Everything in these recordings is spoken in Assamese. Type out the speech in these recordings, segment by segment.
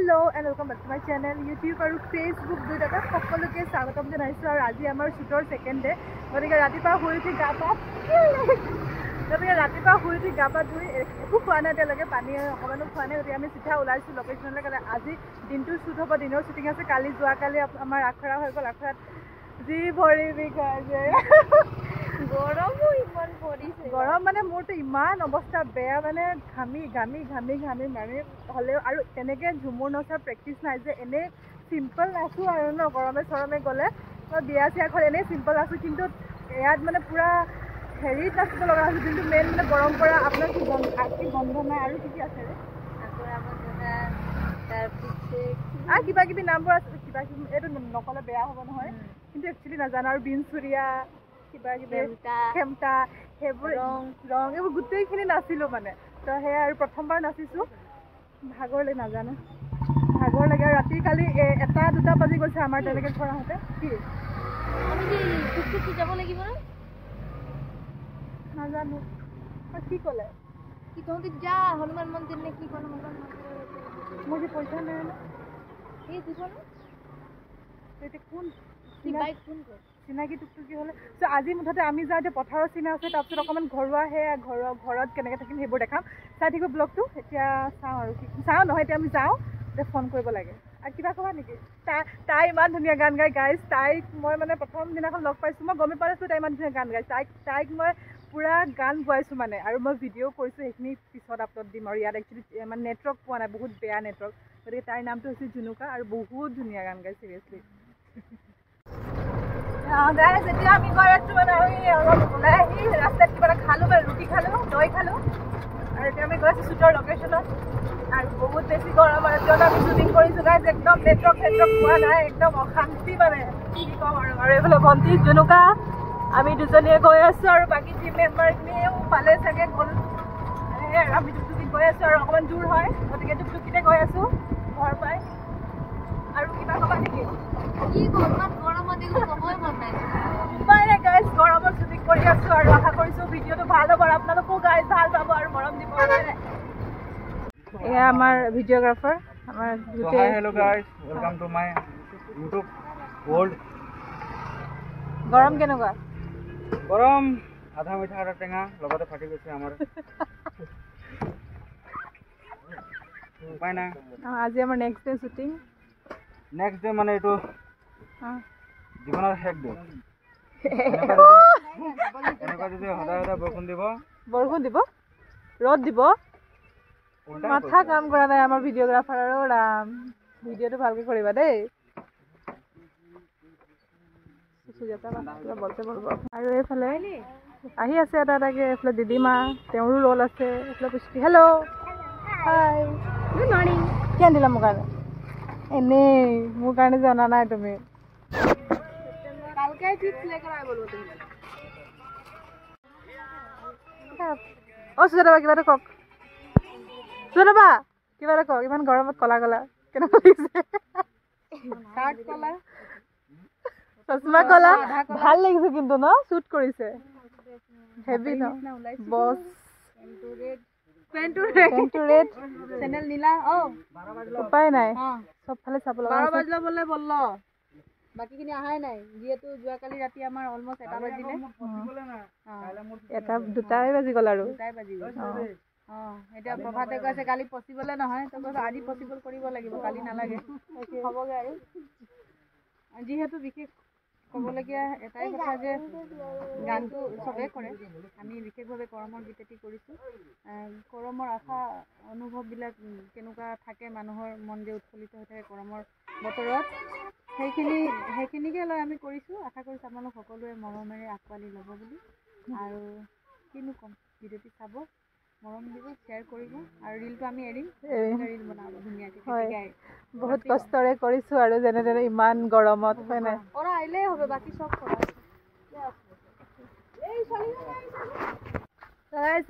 Hello and welcome back to my channel YouTube और Facebook দুইটাতে সকলোকে স্বাগতম জনাইছো আৰু আজি আমাৰ শুটৰ সেকেন্ড ডে গতিকে ৰাতিপুৱা শুই উঠি গাপা ধুই একো খোৱা নাই তেলকে পানী অকমানো খোৱা নাই গতিকে আমি চিধা ওলাইছো লোকেশনলৈ গলে আজি দিনটো শুট হ'ব দিনৰ শুটিং আছে কালি যোৱা কালি আমাৰ আখৰা হৈ গ'ল আখৰাত যি ভৰি বিষাইছে গৰম মানে মোৰতো ইমান অৱস্থা বেয়া মানে ঘামি মাৰি হ'লেও আৰু তেনেকৈ ঝুমুৰ নচাৰ প্ৰেক্টিচ নাই যে এনেই চিম্পল নাচোঁ আৰু ন গৰমে চৰমে গ'লে মই বিয়া চিয়া ঘৰত এনেই চিম্পল নাচোঁ কিন্তু ইয়াত মানে পূৰা হেৰিত নাচিব লগা হৈছে যোনটো মেইন মানে গৰম পৰা আপোনাৰ কি গন্ধ নাই আৰু কি আছে আৰু কিবা কিবি নামবোৰ আছে কিবা কিবি এইটো নক'লে বেয়া হ'ব নহয় কিন্তু একচুৱেলি নাজানো আৰু বিনচুৰীয়া কিবা কিবি খেমটা সেইবোৰ ৰং এইবোৰ গোটেইখিনি নাচিলোঁ মানে তো সেয়া আৰু প্ৰথমবাৰ নাচিছোঁ ভাগৰ লাগে নাজানো ভাগৰ লাগে আৰু ৰাতি কালি 1-2 বাজি গৈছে আমাৰ তেনেকৈ ঘৰ আহোঁতে কি যাব লাগিব নাজানো কি ক'লে কি তহঁতি যা হনুমান মন্দিৰ নে কি ক'লে মোৰ যে পইচা নাই এই দিব ন কোন চিনাকি টুকটুকি হ'লে চ' আজি মুঠতে আমি যাওঁ এতিয়া পথাৰৰ চিনা আছে তাৰপিছত অকণমান ঘৰুৱা সেয়া ঘৰত কেনেকৈ থাকিম সেইবোৰ দেখাম চাই থাকিব ব্লগটো এতিয়া চাওঁ আৰু চাওঁ নহয় এতিয়া আমি যাওঁ এতিয়া ফোন কৰিব লাগে আৰু কিবা ক'বা নেকি তাই ইমান ধুনীয়া গান গায় গাইছ তাইক মই মানে প্ৰথম দিনাখন লগ পাইছোঁ মই গমেই পাইছোঁ তাই ইমান ধুনীয়া গান গায় তাইক মই পূৰা গান গোৱাইছোঁ মানে আৰু মই ভিডিঅ' কৰিছোঁ সেইখিনি পিছত আপলোড দিম আৰু ইয়াত একচুৱেলি মানে নেটৱৰ্ক পোৱা নাই বহুত বেয়া নেটৱৰ্ক গতিকে তাইৰ নামটো হৈছে জুনুকা আৰু বহুত ধুনীয়া গান গায় চিৰিয়াছলি গাইজ এতিয়া আমি গৈ আছোঁ মানে অলপ ওলাই আহি ৰাস্তাত কিবা এটা খালোঁ মানে ৰুটি খালোঁ দৈ খালোঁ আৰু এতিয়া আমি গৈ আছোঁ শ্বুটৰ লোকেশ্যনত আৰু বহুত বেছি গৰম আৰু য'ত আমি শ্বুটিং কৰিছোঁ গাইজ একদম নেটৱৰ্ক পোৱা নাই একদম অশান্তি মানে কি ক'ম আৰু এইফালে ভণ্টি জুনুকা আমি দুজনীয়ে গৈ আছোঁ আৰু বাকী টিম মেম্বাৰখিনিও পালে চাগে গ'ল আমি টুকটুকিত গৈ আছোঁ আৰু অকণমান দূৰ হয় গতিকে টুকটুকিতে গৈ আছোঁ ঘৰ পাই আৰু কিবা ক'বা নেকি উপায় নাই গাইজ গৰমত শ্বুটিং কৰি আছোঁ আৰু আশা কৰিছোঁ ভিডিঅ'টো ভাল হ'ব আৰু আপোনালোকেও গাইজ ভাল পাব আৰু মৰম দিব এয়া আমাৰ ভিডিঅ'গ্ৰাফাৰ আমাৰ hello' guys welcome to my YouTube world গৰম কেনেকুৱা গৰম আধা মিঠা আধা টেঙা লগতে ফাটি গৈছে আমাৰ উপায় নাই আজি আমাৰ next day shooting next day মানে এইটো জীৱনৰ শেষ ডে এনেকুৱা যদি সদায় বৰষুণ দিব ৰ'দ দিব মাথা কাম কৰা নাই আমাৰ ভিডিঅ'গ্ৰাফাৰ আৰু ৰাম ভিডিঅ'টো ভালকৈ কৰিবা দেই আৰু এইফালে আহি আছে এটাকে এইফালে দিদিমা তেওঁৰো ৰ'ল আছে এইফালে পুষ্টি হেল্ল' হাই গুড মৰ্ণিং কি আনিলা মোৰ কাৰণে এনেই মোৰ কাৰণে যে অনা নাই তুমি সুজাতা কিবা এটা কওক সুজাতা কিবা এটা কওক ইমান গৰমত কলা কেনেকুৱা লাগিছে চশমা কলা ভাল লাগিছে কিন্তু ন শ্বুট কৰিছে হেভি ন বছ চেনেল নীলা উপায় নাই চবফালে চাব লগা বাকীখিনি অহাই নাই যিহেতু যোৱাকালি ৰাতি আমাৰ অলমষ্ট 1 বাজিলে 2টাই বাজি গ'ল আৰু এতিয়া প্ৰভাতে কৈছে কালি পচিবলে নহয় তো কৈছে আজি পচিবল কৰিব লাগিব কালি নালাগে হ'বগৈ আৰু যিহেতু বিশেষ ক'বলগীয়া এটাই কথা যে গানটো চবেই কৰে আমি বিশেষভাৱে কৰমৰ গীতেটি কৰিছোঁ কৰমৰ আশা অনুভৱবিলাক কেনেকুৱা থাকে মানুহৰ মন যে উৎফুল্লিত হৈ থাকে কৰমৰ বতৰত সেইখিনিকে লৈ আমি কৰিছোঁ আশা কৰিছোঁ আপোনালোক সকলোৱে মৰমেৰে আঁকোৱালি ল'ব বুলি আৰু কিনো ক'ম ভিডিঅ'টি চাব মৰম দিব শ্বেয়াৰ কৰিব আৰু ৰীলটো আমি এৰিম ৰীল বনাব ধুনীয়াকৈ বহুত কষ্টৰে কৰিছোঁ আৰু যেনে তেনে ইমান গৰমত হয় নাই কৰা আহিলেই হ'ব বাকী চব কৰা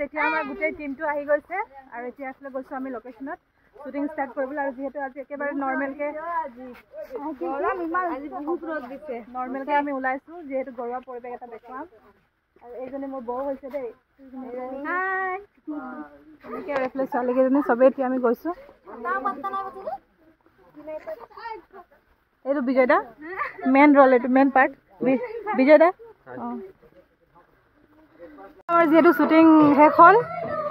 এতিয়া আমাৰ গোটেই টিমটো আহি গৈছে আৰু এতিয়া আছিলে গৈছোঁ আমি লোকেশ্যনত শ্বুটিং ষ্টাৰ্ট কৰিবলৈ আৰু যিহেতু আজি একেবাৰে নৰ্মেলকৈ বহুত ৰ'দ দিছে নৰ্মেলকৈ আমি ওলাইছোঁ যিহেতু ঘৰুৱা পৰিৱেশ এটা দেখুৱাম আৰু এইজনী মোৰ বৌ হৈছে দেই এনেকৈ আৰু এইফালে ছোৱালীকেইজনী চবেই এতিয়া আমি গৈছোঁ এইটো বিজয় দা মেইন ৰল, এইটো মেইন পাৰ্ট বিজয় দা। আমাৰ যিহেতু শ্বুটিং শেষ হ'ল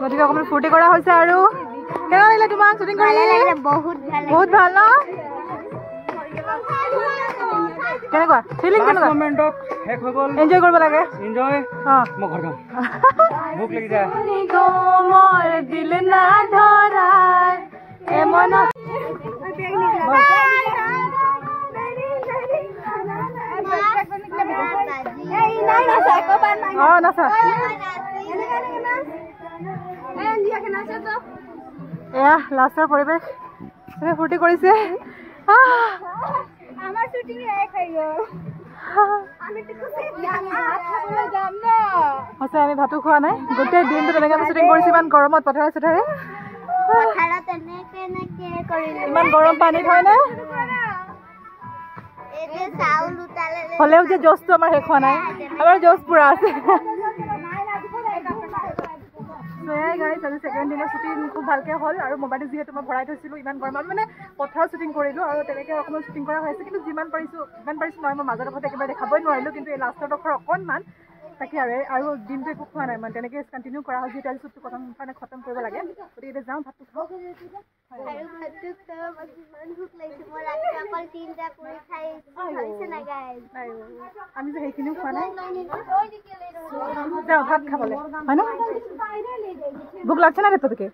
গতিকে অকণমান ফূৰ্তি কৰা হৈছে। আৰু কেনেকুৱা লাগিলে তোমাক শ্বুটিং কৰি? বহুত ভাল ন? কেনেকুৱা ফিলিং? কেনেকুৱা? এনজয় কৰিব লাগে। এয়া লাষ্টৰ পৰিৱেশ, ফূৰ্তি কৰিছে। সঁচাই আমি ভাতো খোৱা নাই, গোটেই দিনটো তেনেকে আমি শ্বুটিং কৰিছো ইমান গৰমত পথাৰে চথাৰে। ইমান গৰম পানীত হয় নে? হ'লেও যে জোচটো আমাৰ শেষ হোৱা নাই, আমাৰ জোচ পুৰা আছে। আজি ছেকেণ্ড দিনৰ শ্বুটিং খুব ভালকৈ হ'ল। আৰু মোবাইলটো যিহেতু মই ভৰাই থৈছিলোঁ ইমান গৰমত, মানে পথাৰত শ্বুটিং কৰিলোঁ আৰু তেনেকৈ অকণমান শ্বুটিং কৰা হৈছে। কিন্তু যিমান পাৰিছোঁ নহয়, মই মাজৰ ডোখৰত একেবাৰে দেখাবই নোৱাৰিলোঁ, কিন্তু এই লাষ্টৰ ডোখৰ অকণমান তাকে আৰু দিনটো একো খোৱা নাই, মানে তেনেকৈ কণ্টিনিউ কৰা হয়। যিহেতু আজি শ্বুটটো খতম কৰিব লাগে, গতিকে এতিয়া যাওঁ ভাতটো খাওঁ। আমি যে সেইখিনিও খোৱা নাই, যাওঁ ভাত খাবলৈ, হয় ন? ভোক লাগছে না তোকে?